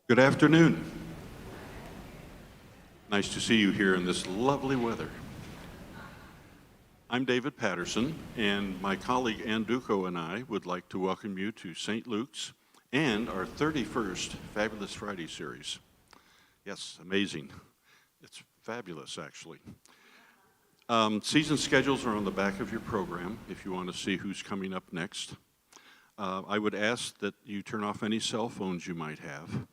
Good afternoon. Nice to see you here in this lovely weather. I'm David Patterson, and my colleague Ann Duco and I would like to welcome you to St. Luke's and our 31st Fabulous Friday series. Yes, amazing. It's fabulous, actually. Season schedules are on the back of your program if you want to see who's coming up next. I would ask that you turn off any cell phones you might have.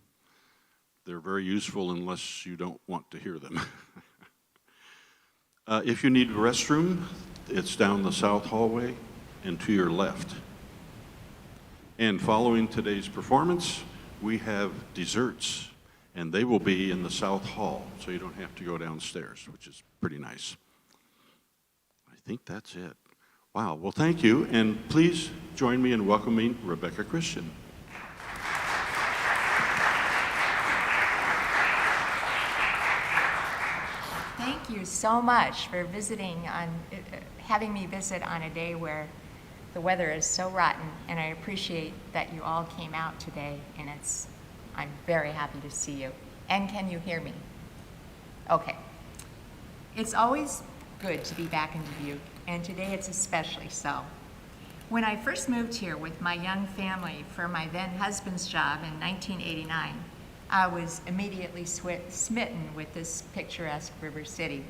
They're very useful unless you don't want to hear them. If you need a restroom, it's down the south hallway and to your left. And following today's performance, we have desserts, and they will be in the south hall, so you don't have to go downstairs, which is pretty nice. I think that's it. Wow, well, thank you, and please join me in welcoming Rebecca Christian. Thank you so much for having me visit on a day where the weather is so rotten, and I appreciate that you all came out today, and I'm very happy to see you. And can you hear me? Okay. It's always good to be back in Dubuque, and today it's especially so. When I first moved here with my young family for my then husband's job in 1989, I was immediately smitten with this picturesque river city.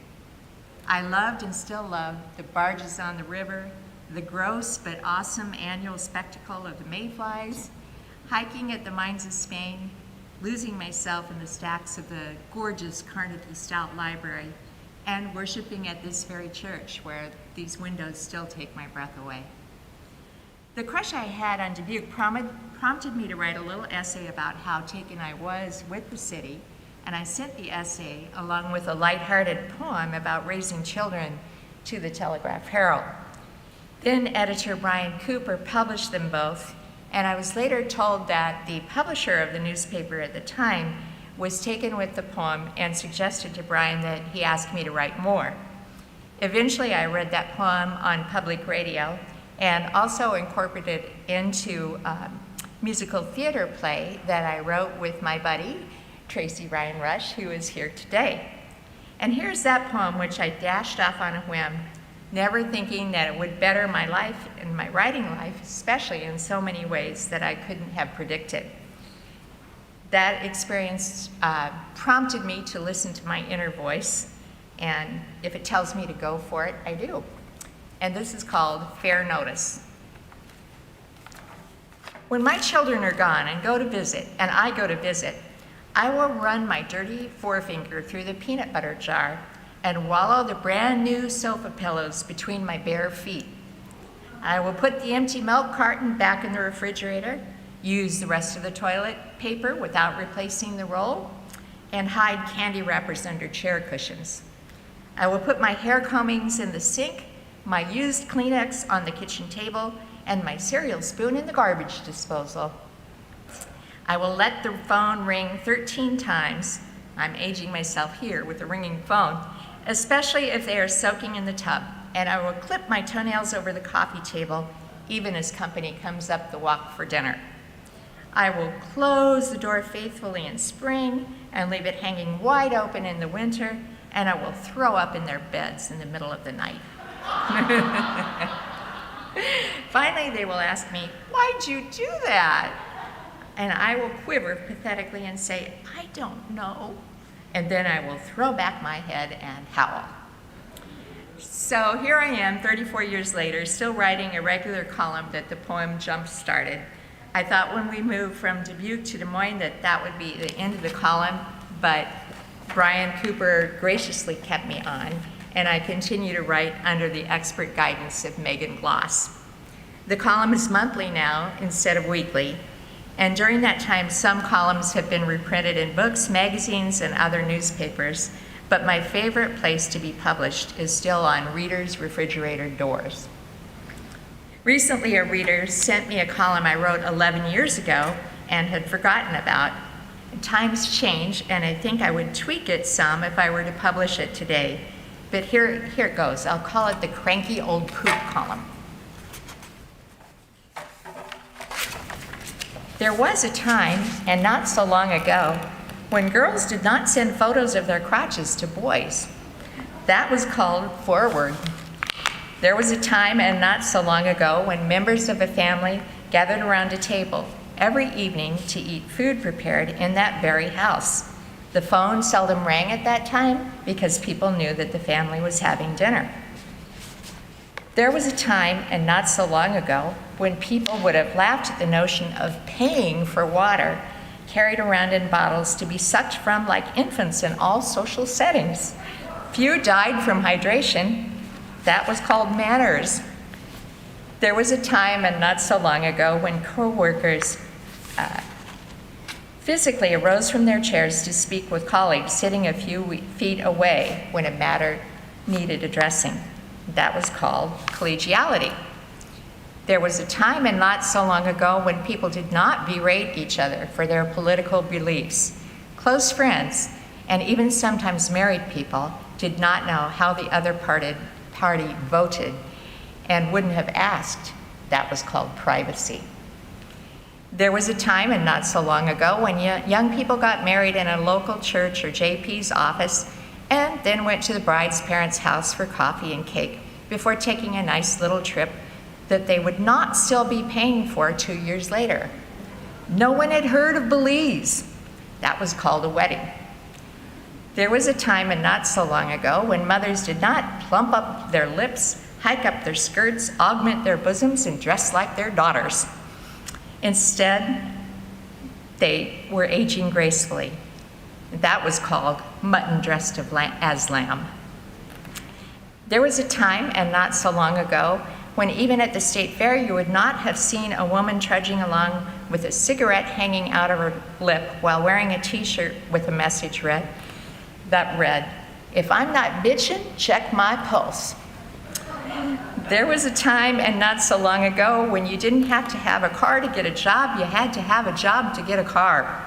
I loved and still love the barges on the river, the gross but awesome annual spectacle of the mayflies, hiking at the mines of Spain, losing myself in the stacks of the gorgeous Carnegie Stout Library, and worshiping at this very church where these windows still take my breath away. The crush I had on Dubuque prompted me to write a little essay about how taken I was with the city, and I sent the essay along with a lighthearted poem about raising children to the Telegraph-Herald. Then editor Brian Cooper published them both, and I was later told that the publisher of the newspaper at the time was taken with the poem and suggested to Brian that he ask me to write more. Eventually, I read that poem on public radio and also incorporated it into a musical theater play that I wrote with my buddy, Tracy Ryan Rush, who is here today. And here's that poem, which I dashed off on a whim, never thinking that it would better my life and my writing life, especially in so many ways that I couldn't have predicted. That experience prompted me to listen to my inner voice, and if it tells me to go for it, I do. And this is called Fair Notice. When my children are gone and I go to visit, I will run my dirty forefinger through the peanut butter jar and wallow the brand new sofa pillows between my bare feet. I will put the empty milk carton back in the refrigerator, use the rest of the toilet paper without replacing the roll, and hide candy wrappers under chair cushions. I will put my hair combings in the sink, my used Kleenex on the kitchen table, and my cereal spoon in the garbage disposal. I will let the phone ring 13 times. I'm aging myself here with a ringing phone, especially if they are soaking in the tub. And I will clip my toenails over the coffee table, even as company comes up the walk for dinner. I will close the door faithfully in spring and leave it hanging wide open in the winter, and I will throw up in their beds in the middle of the night. Finally, they will ask me, "Why'd you do that?" And I will quiver pathetically and say, "I don't know." And then I will throw back my head and howl. So here I am, 34 years later, still writing a regular column that the poem jump-started. I thought when we moved from Dubuque to Des Moines that would be the end of the column, but Brian Cooper graciously kept me on, and I continue to write under the expert guidance of Megan Gloss. The column is monthly now instead of weekly, and during that time, some columns have been reprinted in books, magazines, and other newspapers, but my favorite place to be published is still on readers' refrigerator doors. Recently, a reader sent me a column I wrote 11 years ago and had forgotten about. Times change, and I think I would tweak it some if I were to publish it today. But here it goes. I'll call it the Cranky Old Poop column. There was a time, and not so long ago, when girls did not send photos of their crotches to boys. That was called forward. There was a time, and not so long ago, when members of a family gathered around a table every evening to eat food prepared in that very house. The phone seldom rang at that time because people knew that the family was having dinner. There was a time, and not so long ago, when people would have laughed at the notion of paying for water carried around in bottles to be sucked from like infants in all social settings. Few died from hydration. That was called manners. There was a time, and not so long ago, when co-workers physically arose from their chairs to speak with colleagues sitting a few feet away when a matter needed addressing. That was called collegiality. There was a time, and not so long ago, when people did not berate each other for their political beliefs. Close friends, and even sometimes married people, did not know how the other party voted and wouldn't have asked. That was called privacy. There was a time, and not so long ago, when young people got married in a local church or JP's office and then went to the bride's parents' house for coffee and cake before taking a nice little trip that they would not still be paying for 2 years later. No one had heard of Belize. That was called a wedding. There was a time, and not so long ago, when mothers did not plump up their lips, hike up their skirts, augment their bosoms, and dress like their daughters. Instead, they were aging gracefully. That was called mutton dressed as lamb. There was a time, and not so long ago, when even at the state fair you would not have seen a woman trudging along with a cigarette hanging out of her lip while wearing a t-shirt with a message that read, "If I'm not bitching, check my pulse." There was a time, and not so long ago, when you didn't have to have a car to get a job, you had to have a job to get a car.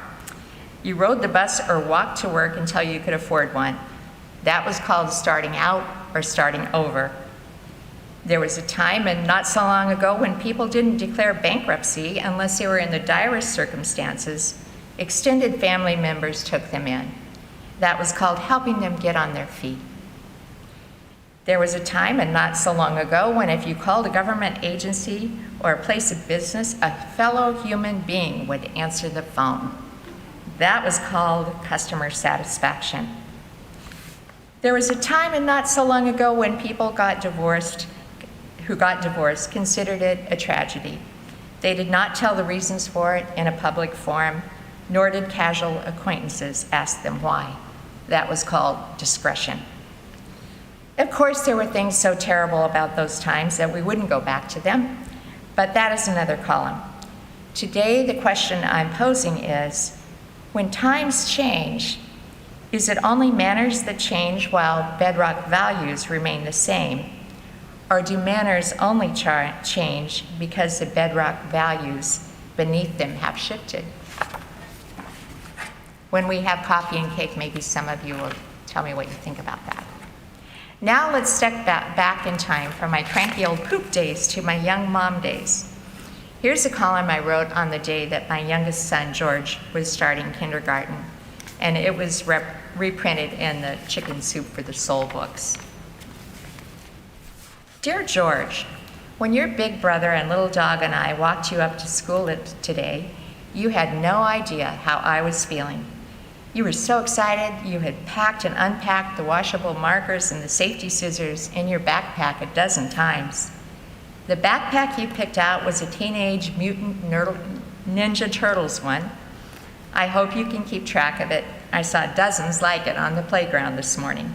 You rode the bus or walked to work until you could afford one. That was called starting out or starting over. There was a time, and not so long ago, when people didn't declare bankruptcy unless they were in the direst circumstances. Extended family members took them in. That was called helping them get on their feet. There was a time, and not so long ago, when if you called a government agency or a place of business, a fellow human being would answer the phone. That was called customer satisfaction. There was a time, and not so long ago, when people who got divorced considered it a tragedy. They did not tell the reasons for it in a public forum, nor did casual acquaintances ask them why. That was called discretion. Of course, there were things so terrible about those times that we wouldn't go back to them, but that is another column. Today, the question I'm posing is, when times change, is it only manners that change while bedrock values remain the same? Or do manners only change because the bedrock values beneath them have shifted? When we have coffee and cake, maybe some of you will tell me what you think about that. Now let's step back in time from my cranky old poop days to my young mom days. Here's a column I wrote on the day that my youngest son, George, was starting kindergarten, and it was reprinted in the Chicken Soup for the Soul books. Dear George, when your big brother and little dog and I walked you up to school today, you had no idea how I was feeling. You were so excited you had packed and unpacked the washable markers and the safety scissors in your backpack a dozen times. The backpack you picked out was a Teenage Mutant Ninja Turtles one. I hope you can keep track of it. I saw dozens like it on the playground this morning.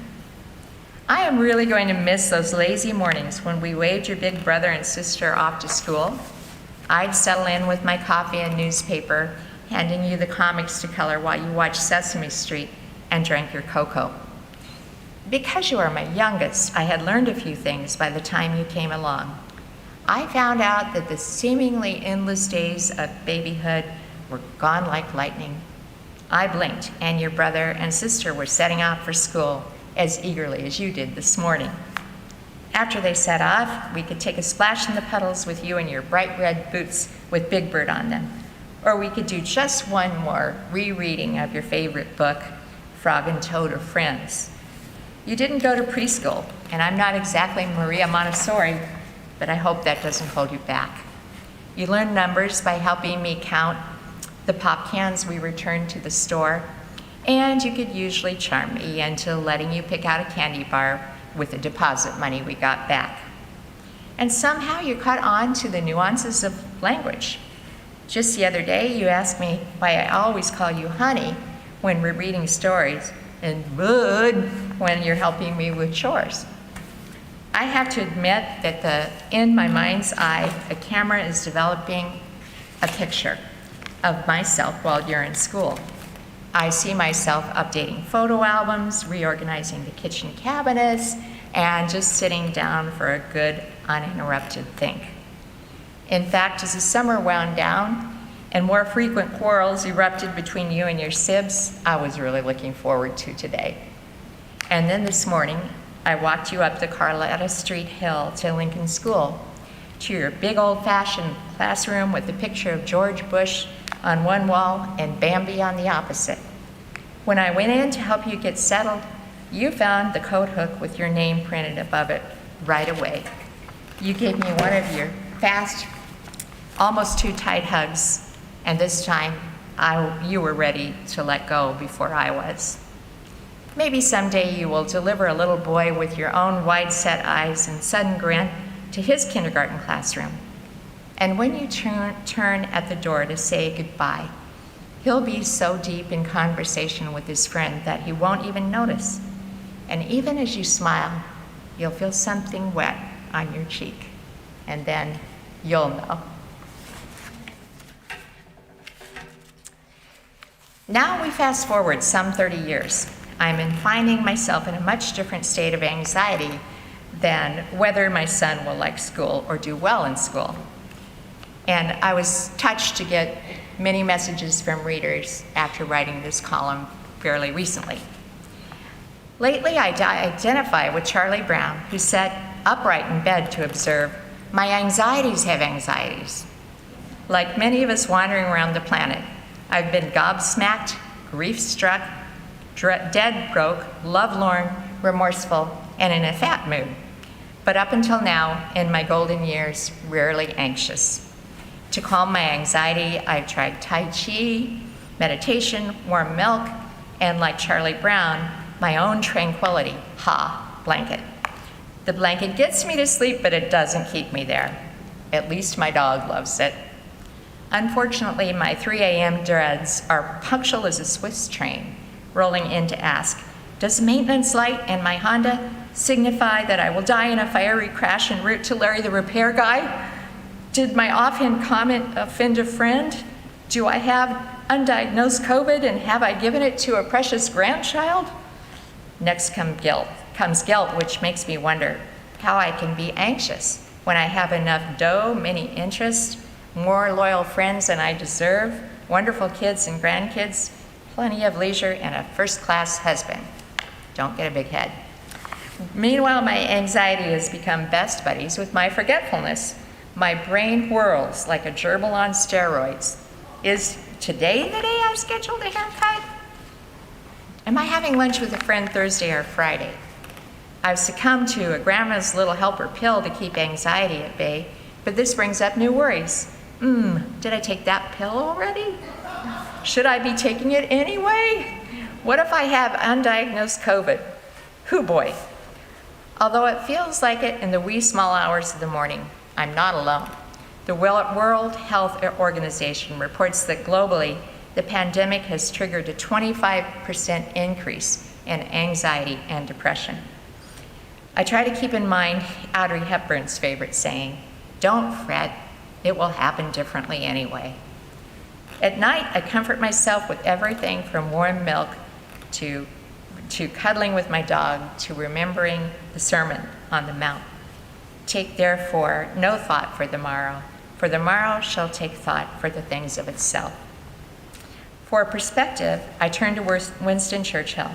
I am really going to miss those lazy mornings when we waved your big brother and sister off to school. I'd settle in with my coffee and newspaper, handing you the comics to color while you watched Sesame Street and drank your cocoa. Because you are my youngest, I had learned a few things by the time you came along. I found out that the seemingly endless days of babyhood were gone like lightning. I blinked, and your brother and sister were setting off for school as eagerly as you did this morning. After they set off, we could take a splash in the puddles with you in your bright red boots with Big Bird on them, Or we could do just one more rereading of your favorite book, Frog and Toad Are Friends. You didn't go to preschool, and I'm not exactly Maria Montessori, but I hope that doesn't hold you back. You learned numbers by helping me count the pop cans we returned to the store, and you could usually charm me into letting you pick out a candy bar with the deposit money we got back. And somehow you caught on to the nuances of language. Just the other day, you asked me why I always call you honey when we're reading stories and bud when you're helping me with chores. I have to admit that in my mind's eye, a camera is developing a picture of myself while you're in school. I see myself updating photo albums, reorganizing the kitchen cabinets, and just sitting down for a good, uninterrupted think. In fact, as the summer wound down and more frequent quarrels erupted between you and your sibs, I was really looking forward to today. And then this morning, I walked you up the Carlotta Street Hill to Lincoln School, to your big old-fashioned classroom with a picture of George Bush on one wall and Bambi on the opposite. When I went in to help you get settled, you found the coat hook with your name printed above it right away. You gave me one of your fast, almost too tight hugs, and this time you were ready to let go before I was. Maybe someday you will deliver a little boy with your own wide-set eyes and sudden grin to his kindergarten classroom. And when you turn at the door to say goodbye, he'll be so deep in conversation with his friend that he won't even notice. And even as you smile, you'll feel something wet on your cheek. And then you'll know. Now we fast forward some 30 years. I'm finding myself in a much different state of anxiety than whether my son will like school or do well in school. And I was touched to get many messages from readers after writing this column fairly recently. Lately, I identify with Charlie Brown, who sat upright in bed to observe, "My anxieties have anxieties." Like many of us wandering around the planet, I've been gobsmacked, grief-struck, dead broke, lovelorn, remorseful, and in a fat mood. But up until now, in my golden years, rarely anxious. To calm my anxiety, I've tried Tai Chi, meditation, warm milk, and like Charlie Brown, my own tranquility, blanket. The blanket gets me to sleep, but it doesn't keep me there. At least my dog loves it. Unfortunately, my 3 a.m. dreads are punctual as a Swiss train, rolling in to ask, does maintenance light and my Honda signify that I will die in a fiery crash en route to Larry the repair guy? Did my offhand comment offend a friend? Do I have undiagnosed COVID and have I given it to a precious grandchild? Next comes guilt, which makes me wonder how I can be anxious when I have enough dough, many interests, more loyal friends than I deserve, wonderful kids and grandkids, plenty of leisure, and a first-class husband. Don't get a big head. Meanwhile, my anxiety has become best buddies with my forgetfulness. My brain whirls like a gerbil on steroids. Is today the day I've scheduled a haircut? Am I having lunch with a friend Thursday or Friday? I've succumbed to a grandma's little helper pill to keep anxiety at bay, but this brings up new worries. Did I take that pill already? Should I be taking it anyway? What if I have undiagnosed COVID? Hoo boy. Although it feels like it in the wee small hours of the morning, I'm not alone. The World Health Organization reports that globally, the pandemic has triggered a 25% increase in anxiety and depression. I try to keep in mind Audrey Hepburn's favorite saying, don't fret, it will happen differently anyway. At night, I comfort myself with everything from warm milk to cuddling with my dog to remembering the Sermon on the Mount. Take therefore no thought for the morrow shall take thought for the things of itself. For perspective, I turn to Winston Churchill.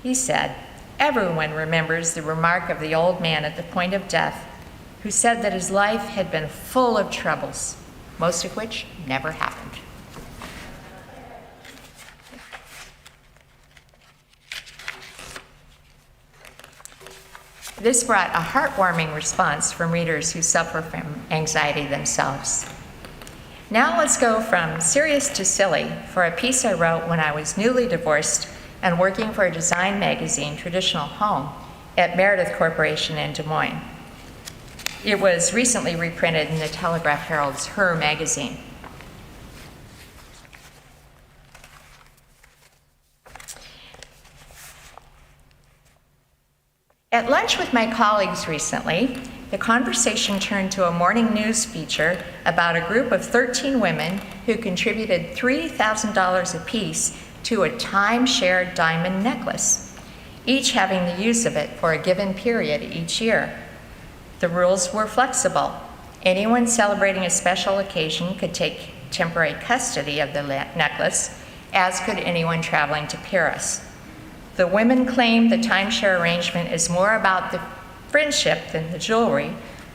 He said, everyone remembers the remark of the old man at the point of death, who said that his life had been full of troubles, most of which never happened. This brought a heartwarming response from readers who suffer from anxiety themselves. Now let's go from serious to silly for a piece I wrote when I was newly divorced and working for a design magazine, Traditional Home, at Meredith Corporation in Des Moines. It was recently reprinted in the Telegraph Herald's Her magazine. At lunch with my colleagues recently, the conversation turned to a morning news feature about a group of 13 women who contributed $3,000 apiece to a time-shared diamond necklace, each having the use of it for a given period each year. The rules were flexible. Anyone celebrating a special occasion could take temporary custody of the necklace, as could anyone traveling to Paris. The women claim the timeshare arrangement is more about the friendship than the jewelry,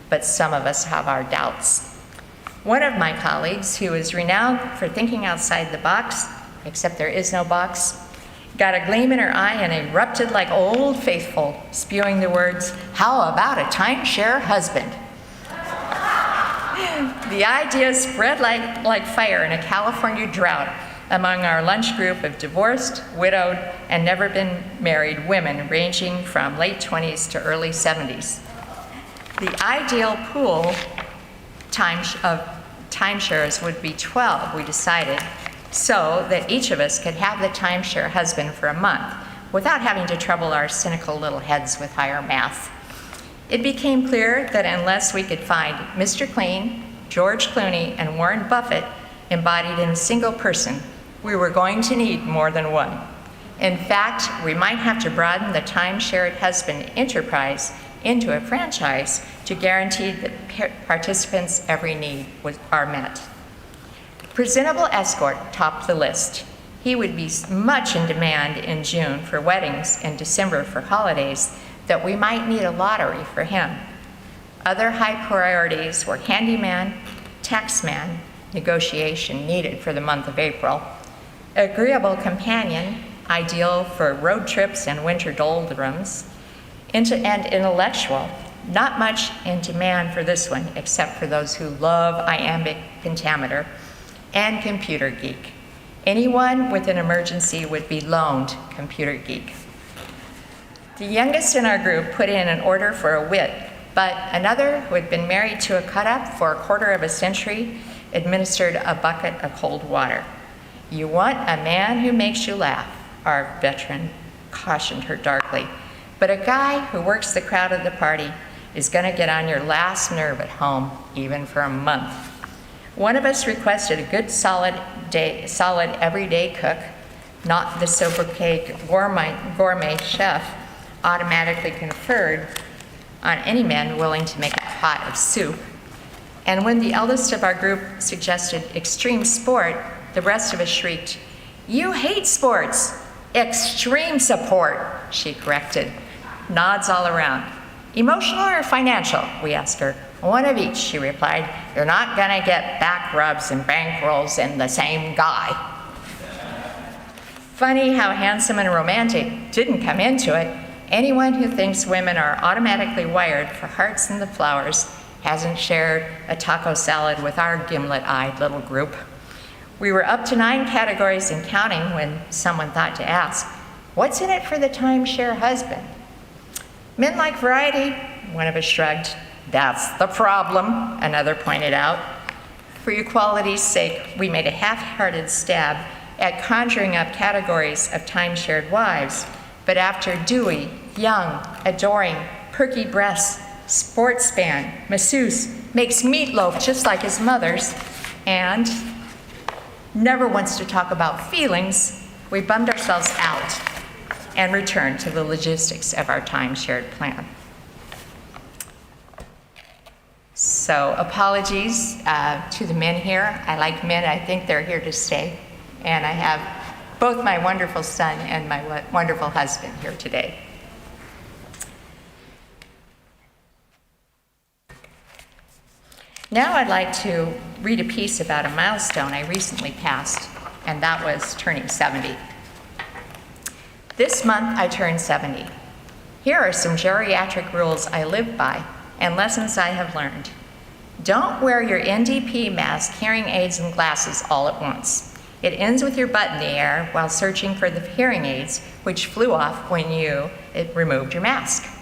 but some of us have our doubts. One of my colleagues, who is renowned for thinking outside the box, except there is no box, got a gleam in her eye and erupted like Old Faithful, spewing the words, "How about a timeshare husband?" The idea spread like fire in a California drought among our lunch group of divorced, widowed, and never been married women ranging from late 20s to early 70s. The ideal pool of timeshares would be 12, we decided, so that each of us could have the timeshare husband for a month without having to trouble our cynical little heads with higher math. It became clear that unless we could find Mr. Clean, George Clooney, and Warren Buffett embodied in a single person, we were going to need more than one. In fact, we might have to broaden the time-shared husband enterprise into a franchise to guarantee that participants' every need are met. Presentable escort topped the list. He would be much in demand in June for weddings and December for holidays that we might need a lottery for him. Other high priorities were handyman, taxman, negotiation needed for the month of April, agreeable companion, ideal for road trips and winter doldrums, and intellectual, not much in demand for this one, except for those who love iambic pentameter, and computer geek. Anyone with an emergency would be loaned computer geek. The youngest in our group put in an order for a wit, but another who had been married to a cut-up for a quarter of a century administered a bucket of cold water. "You want a man who makes you laugh," our veteran cautioned her darkly. "But a guy who works the crowd at the party is going to get on your last nerve at home, even for a month." One of us requested a good solid everyday cook, not the sobriquet gourmet chef automatically conferred on any man willing to make a pot of soup. And when the eldest of our group suggested extreme sport, the rest of us shrieked, "You hate sports! Extreme support," she corrected. Nods all around. "Emotional or financial?" we asked her. "One of each," she replied. "You're not gonna get back rubs and bankrolls in the same guy." Funny how handsome and romantic didn't come into it. Anyone who thinks women are automatically wired for hearts and the flowers hasn't shared a taco salad with our gimlet-eyed little group. We were up to 9 categories and counting when someone thought to ask, "What's in it for the timeshare husband?" "Men like variety," one of us shrugged. "That's the problem," another pointed out. For equality's sake, we made a half-hearted stab at conjuring up categories of time-shared wives, but after dewy, young, adoring, perky breasts, sports fan, masseuse, makes meatloaf just like his mother's, and never wants to talk about feelings, we bummed ourselves out and returned to the logistics of our time-shared plan. So apologies to the men here. I like men. I think they're here to stay. And I have both my wonderful son and my wonderful husband here today. Now I'd like to read a piece about a milestone I recently passed, and that was turning 70. This month I turned 70. Here are some geriatric rules I live by and lessons I have learned. Don't wear your NDP mask, hearing aids, and glasses all at once. It ends with your butt in the air while searching for the hearing aids, which flew off when you removed your mask.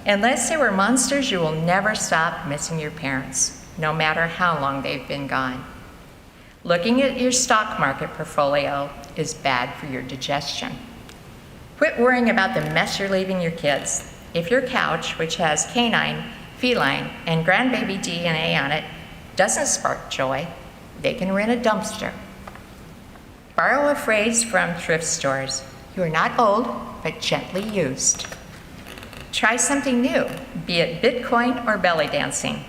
Unless they were monsters, you will never stop missing your parents, no matter how long they've been gone. Looking at your stock market portfolio is bad for your digestion. Quit worrying about the mess you're leaving your kids. If your couch, which has canine, feline, and grandbaby DNA on it, doesn't spark joy, they can rent a dumpster. Borrow a phrase from thrift stores. You are not old, but gently used. Try something new, be it Bitcoin or belly dancing.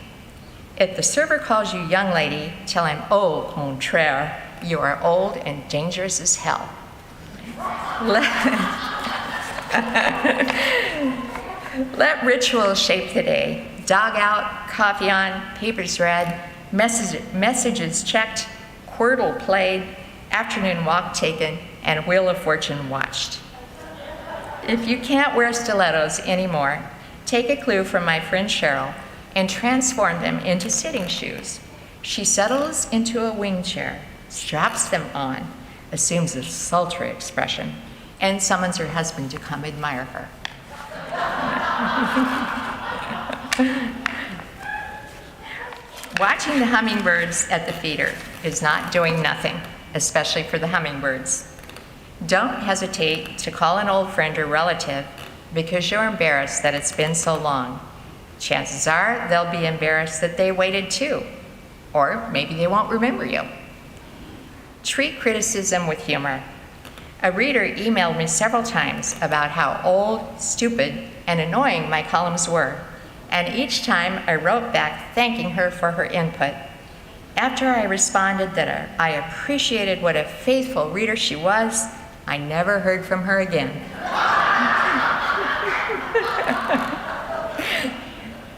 If the server calls you young lady, tell him, au contraire, you are old and dangerous as hell. Let rituals shape the day. Dog out, coffee on, papers read, messages checked, Quirtle played, afternoon walk taken, and Wheel of Fortune watched. If you can't wear stilettos anymore, take a clue from my friend Cheryl and transform them into sitting shoes. She settles into a wing chair, straps them on, assumes a sultry expression, and summons her husband to come admire her. Watching the hummingbirds at the feeder is not doing nothing, especially for the hummingbirds. Don't hesitate to call an old friend or relative because you're embarrassed that it's been so long. Chances are they'll be embarrassed that they waited too, or maybe they won't remember you. Treat criticism with humor. A reader emailed me several times about how old, stupid, and annoying my columns were, and each time I wrote back thanking her for her input. After I responded that I appreciated what a faithful reader she was, I never heard from her again.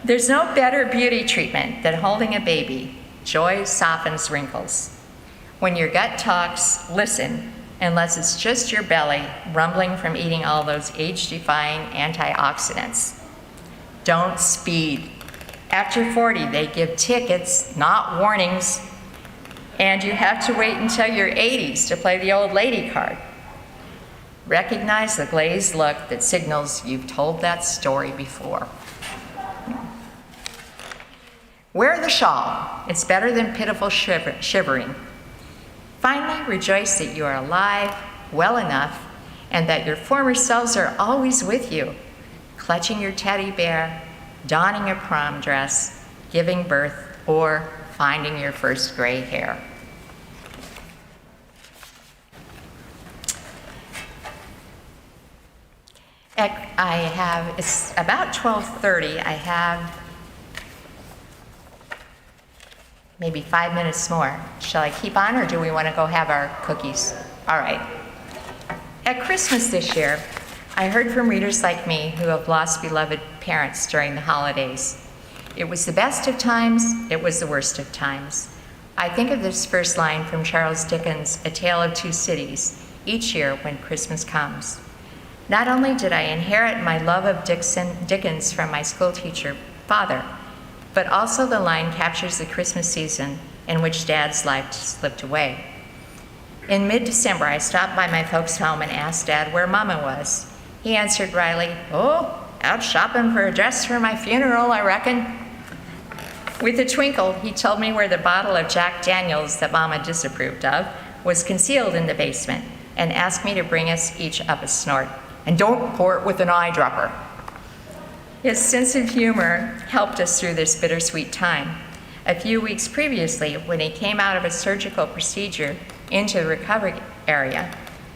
There's no better beauty treatment than holding a baby. Joy softens wrinkles. When your gut talks, listen, unless it's just your belly rumbling from eating all those age-defying antioxidants. Don't speed. After 40, they give tickets, not warnings, and you have to wait until your 80s to play the old lady card. Recognize the glazed look that signals you've told that story before. Wear the shawl. It's better than pitiful shivering. Finally, rejoice that you are alive, well enough, and that your former selves are always with you, clutching your teddy bear, donning a prom dress, giving birth, or finding your first gray hair. It's about 12:30. I have maybe 5 minutes more. Shall I keep on, or do we want to go have our cookies? All right. At Christmas this year, I heard from readers like me who have lost beloved parents during the holidays. It was the best of times, it was the worst of times. I think of this first line from Charles Dickens' A Tale of Two Cities each year when Christmas comes. Not only did I inherit my love of Dickens from my school teacher, father, but also the line captures the Christmas season in which Dad's life slipped away. In mid-December, I stopped by my folks' home and asked Dad where Mama was. He answered wryly, "Oh, out shopping for a dress for my funeral, I reckon." With a twinkle, he told me where the bottle of Jack Daniels that Mama disapproved of was concealed in the basement and asked me to bring us each up a snort. And don't pour it with an eyedropper. His sense of humor helped us through this bittersweet time. A few weeks previously, when he came out of a surgical procedure into the recovery area,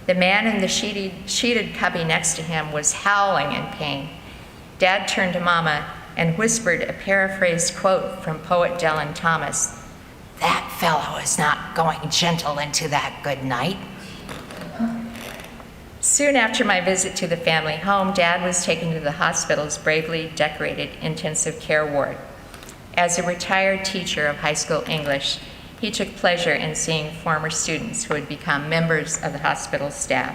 the man in the sheeted cubby next to him was howling in pain. Dad turned to Mama and whispered a paraphrased quote from poet Dylan Thomas. "That fellow is not going gentle into that good night." Soon after my visit to the family home, Dad was taken to the hospital's bravely decorated intensive care ward. As a retired teacher of high school English, he took pleasure in seeing former students who had become members of the hospital staff.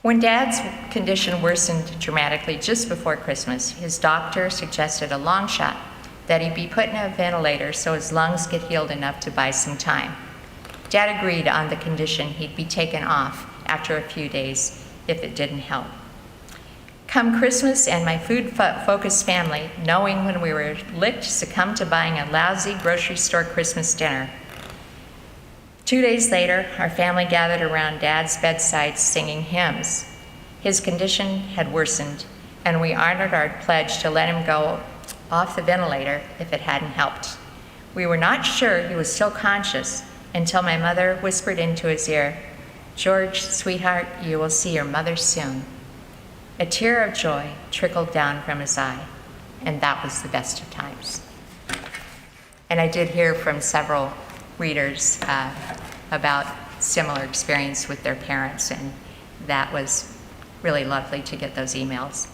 When Dad's condition worsened dramatically just before Christmas, his doctor suggested a long shot, that he be put in a ventilator so his lungs get healed enough to buy some time. Dad agreed on the condition he'd be taken off after a few days if it didn't help. Come Christmas, and my food-focused family, knowing when we were licked, succumbed to buying a lousy grocery store Christmas dinner. 2 days later, our family gathered around Dad's bedside singing hymns. His condition had worsened, and we honored our pledge to let him go off the ventilator if it hadn't helped. We were not sure he was still conscious until my mother whispered into his ear, "George, sweetheart, you will see your mother soon." A tear of joy trickled down from his eye, and that was the best of times. And I did hear from several readers about similar experience with their parents, and that was really lovely to get those emails.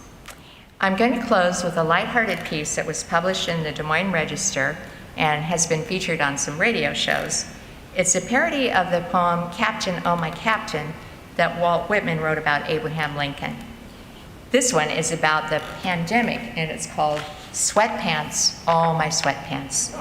I'm going to close with a lighthearted piece that was published in the Des Moines Register and has been featured on some radio shows. It's a parody of the poem "Captain, Oh My Captain" that Walt Whitman wrote about Abraham Lincoln. This one is about the pandemic, and it's called "Sweatpants, Oh My Sweatpants."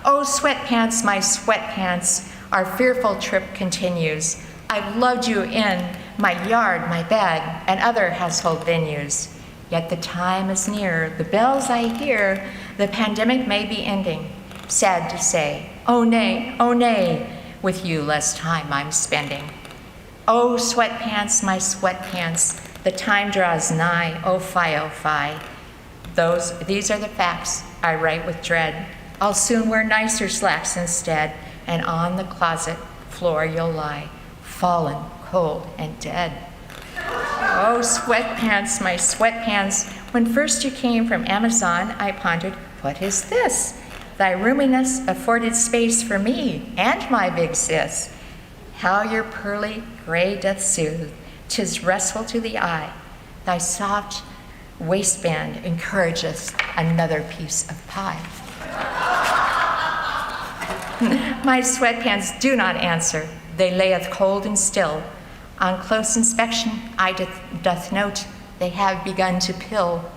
Oh, sweatpants, my sweatpants, our fearful trip continues. I've loved you in my yard, my bed, and other household venues. Yet the time is near, the bells I hear, the pandemic may be ending. Sad to say, oh nay, with you less time I'm spending. Oh, sweatpants, my sweatpants, the time draws nigh, oh fie. These are the facts I write with dread. I'll soon wear nicer slacks instead, and on the closet floor you'll lie, fallen, cold, and dead. Oh, sweatpants, my sweatpants, when first you came from Amazon, I pondered, what is this? Thy roominess afforded space for me and my big sis. How your pearly gray doth soothe, 'tis restful to the eye. Thy soft waistband encourageth another piece of pie. My sweatpants do not answer, they layeth cold and still. On close inspection I doth note they have begun to pill.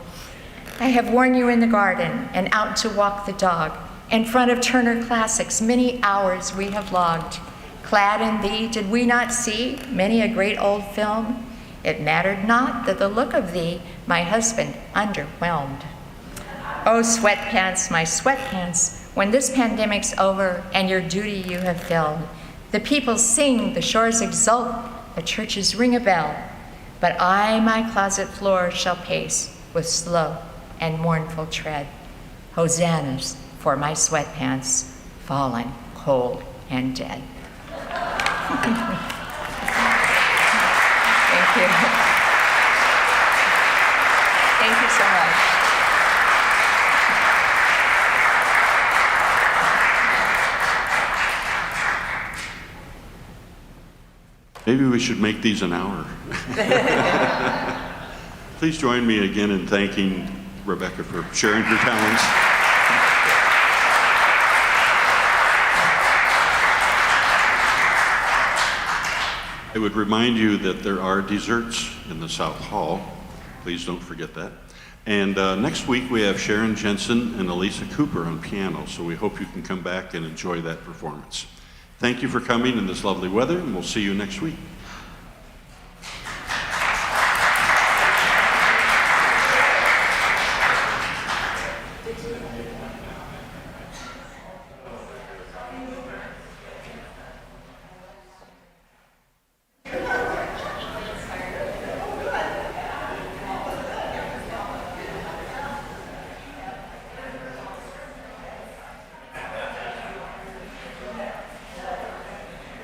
I have worn you in the garden and out to walk the dog. In front of Turner Classics many hours we have logged. Clad in thee did we not see many a great old film? It mattered not that the look of thee my husband underwhelmed. Oh, sweatpants, my sweatpants, when this pandemic's over and your duty you have filled, the people sing, the shores exult, the churches ring a bell, but I my closet floor shall pace with slow and mournful tread. Hosannas for my sweatpants, fallen, cold, and dead. Thank you. Thank you so much. Maybe we should make these an hour. Please join me again in thanking Rebecca for sharing her talents. I would remind you that there are desserts in the South Hall. Please don't forget that. And next week we have Sharon Jensen and Elisa Cooper on piano, so we hope you can come back and enjoy that performance. Thank you for coming in this lovely weather, and we'll see you next week.